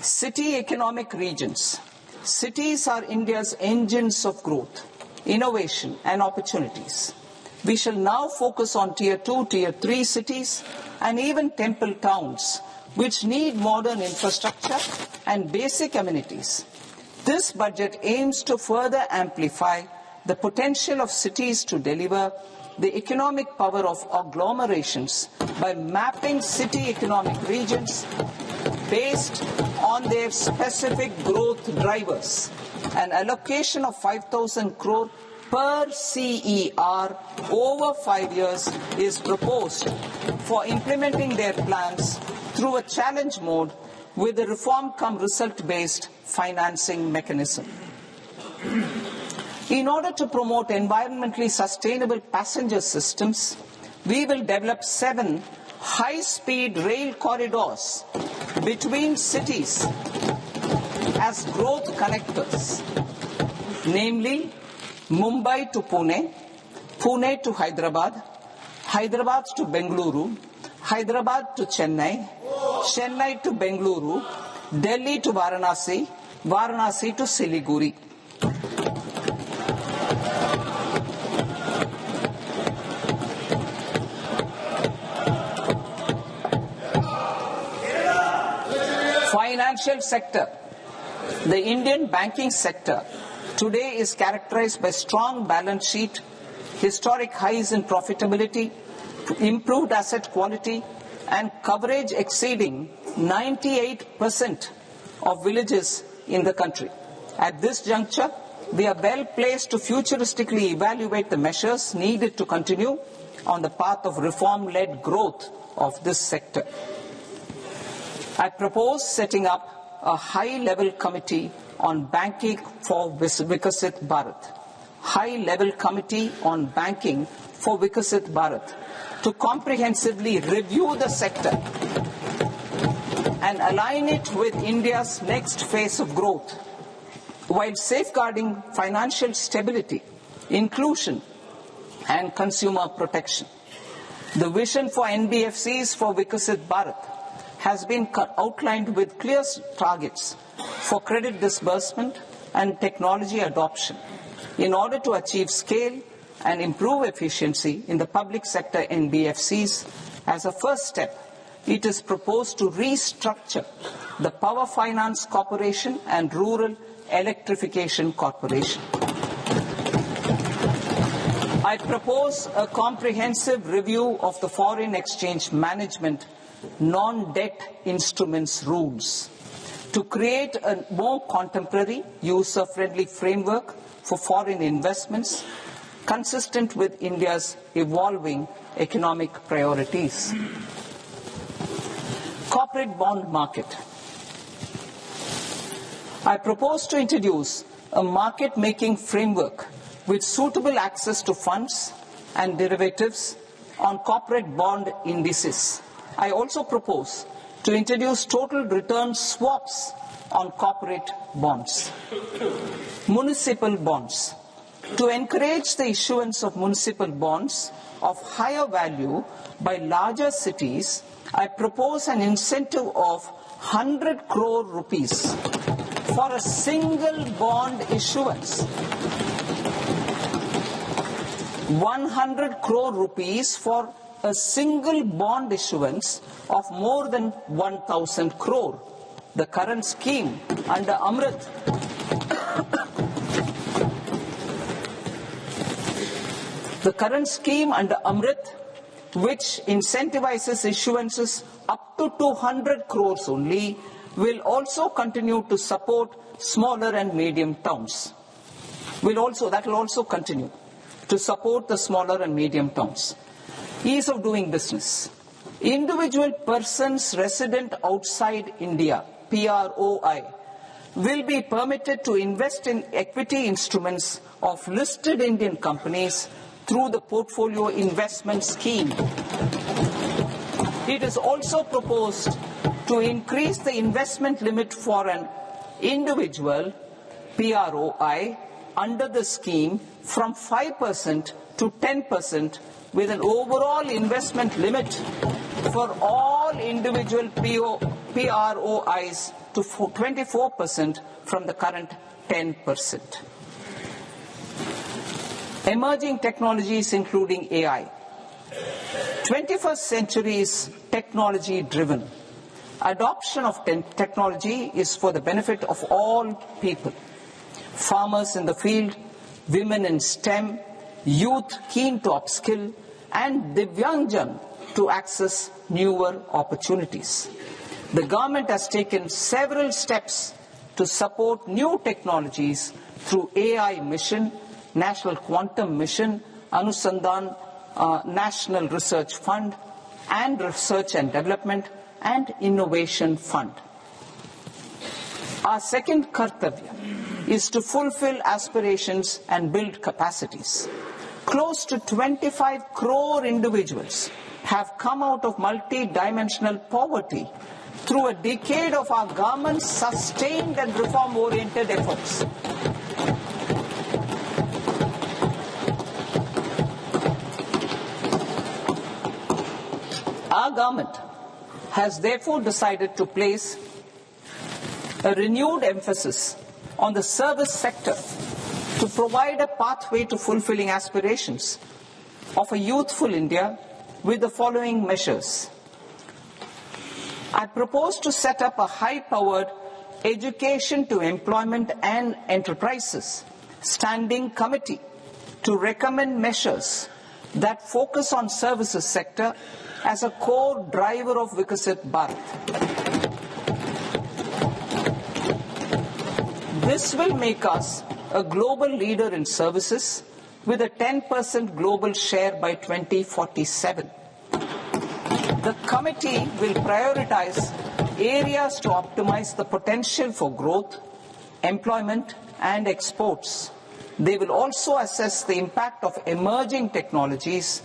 City economic regions. Cities are India's engines of growth, innovation and opportunities. We shall now focus on Tier 2, Tier 3 cities and even temple towns, which need modern infrastructure and basic amenities. This budget aims to further amplify the potential of cities to deliver the economic power of agglomerations by mapping city economic regions based on their specific growth drivers. An allocation of 5,000 crore per CER over 5 years is proposed for implementing their plans through a challenge mode with a reform-cum-result-based financing mechanism. In order to promote environmentally sustainable passenger systems, we will develop 7 high-speed rail corridors between cities as growth connectors, namely Mumbai to Pune, Pune to Hyderabad, Hyderabad to Bengaluru, Hyderabad to Chennai, Chennai to Bengaluru, Delhi to Varanasi, Varanasi to Siliguri. Financial sector. The Indian banking sector today is characterized by strong balance sheet, historic highs in profitability, improved asset quality, and coverage exceeding 98% of villages in the country. At this juncture, we are well placed to futuristically evaluate the measures needed to continue on the path of reform-led growth of this sector. I propose setting up a high-level committee on banking for Vikasit Bharat. High-level committee on banking for Vikasit Bharat to comprehensively review the sector and align it with India's next phase of growth, while safeguarding financial stability, inclusion, and consumer protection. The vision for NBFCs for Vikasit Bharat has been outlined with clear targets for credit disbursement and technology adoption in order to achieve scale and improve efficiency in the public sector NBFCs. As a first step, it is proposed to restructure the Power Finance Corporation and Rural Electrification Corporation. I propose a comprehensive review of the foreign exchange management non-debt instruments rules to create a more contemporary, user-friendly framework for foreign investments consistent with India's evolving economic priorities. Corporate bond market. I propose to introduce a market-making framework with suitable access to funds and derivatives on corporate bond indices. I also propose to introduce total return swaps on corporate bonds. Municipal bonds. To encourage the issuance of municipal bonds of higher value by larger cities, I propose an incentive of 100 crore rupees for a single bond issuance. 100 crore rupees for a single bond issuance of more than 1,000 crore. The current scheme under Amrit which incentivizes issuances up to 200 crores only, will also continue to support smaller and medium towns. That will also continue to support the smaller and medium towns. Ease of doing business. Individual persons resident outside India, PROI, will be permitted to invest in equity instruments of listed Indian companies through the Portfolio Investment Scheme. It is also proposed to increase the investment limit for an individual PROI under the scheme from 5% to 10%, with an overall investment limit for all individual PROIs to 24% from the current 10%. Emerging technologies including AI. 21st century is technology-driven. Adoption of technology is for the benefit of all people. Farmers in the field, women in STEM, youth keen to upskill, and Divyangjan to access newer opportunities. The government has taken several steps to support new technologies through AI Mission, National Quantum Mission, Anusandhan National Research Fund, and Research and Development and Innovation Fund. Our second kartavya is to fulfill aspirations and build capacities. Close to 25 crore individuals have come out of multi-dimensional poverty through a decade of our government's sustained and reform-oriented efforts. Our government has therefore decided to place a renewed emphasis on the service sector to provide a pathway to fulfilling aspirations of a youthful India with the following measures. I propose to set up a high-powered education to employment and enterprises standing committee to recommend measures that focus on services sector as a core driver of Vikasit Bharat. This will make us a global leader in services with a 10% global share by 2047. The committee will prioritize areas to optimize the potential for growth, employment, and exports. They will also assess the impact of emerging technologies,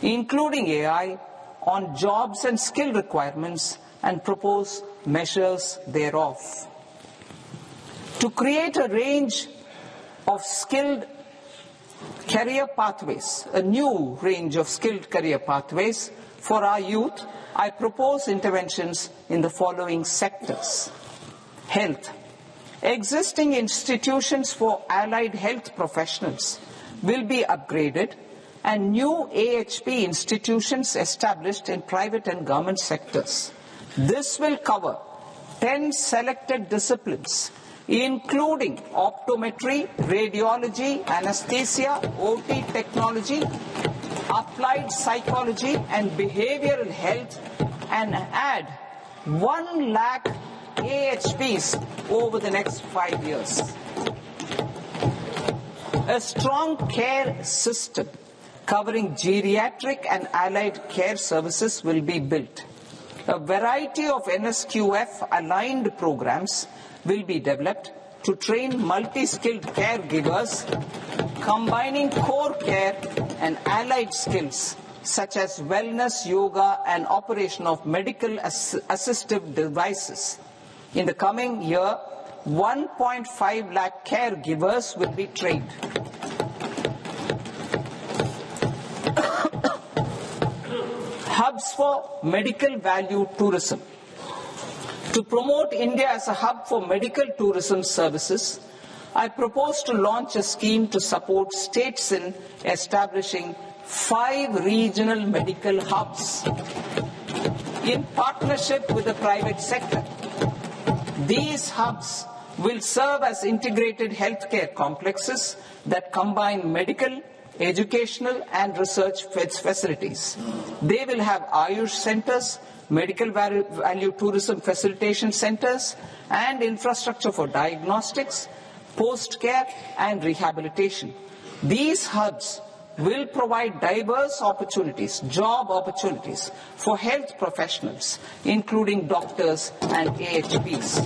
including AI, on jobs and skill requirements and propose measures thereof. To create a range of skilled career pathways, a new range of skilled career pathways for our youth, I propose interventions in the following sectors. Health. Existing institutions for allied health professionals will be upgraded and new AHP institutions established in private and government sectors. This will cover 10 selected disciplines, including optometry, radiology, anesthesia, OT technology, applied psychology and behavioral health, and add 1 lakh AHPs over the next 5 years. A strong care system covering geriatric and allied care services will be built. A variety of NSQF-aligned programs will be developed to train multi-skilled caregivers, combining core care and allied skills such as wellness, yoga, and operation of medical assistive devices. In the coming year, 1.5 lakh caregivers will be trained. Hubs for medical value tourism. To promote India as a hub for medical tourism services, I propose to launch a scheme to support states in establishing 5 regional medical hubs in partnership with the private sector. These hubs will serve as integrated healthcare complexes that combine medical, educational and research facilities. They will have Ayush centers, medical value tourism facilitation centers, and infrastructure for diagnostics, post-care and rehabilitation. These hubs will provide diverse opportunities, job opportunities for health professionals, including doctors and AHPs.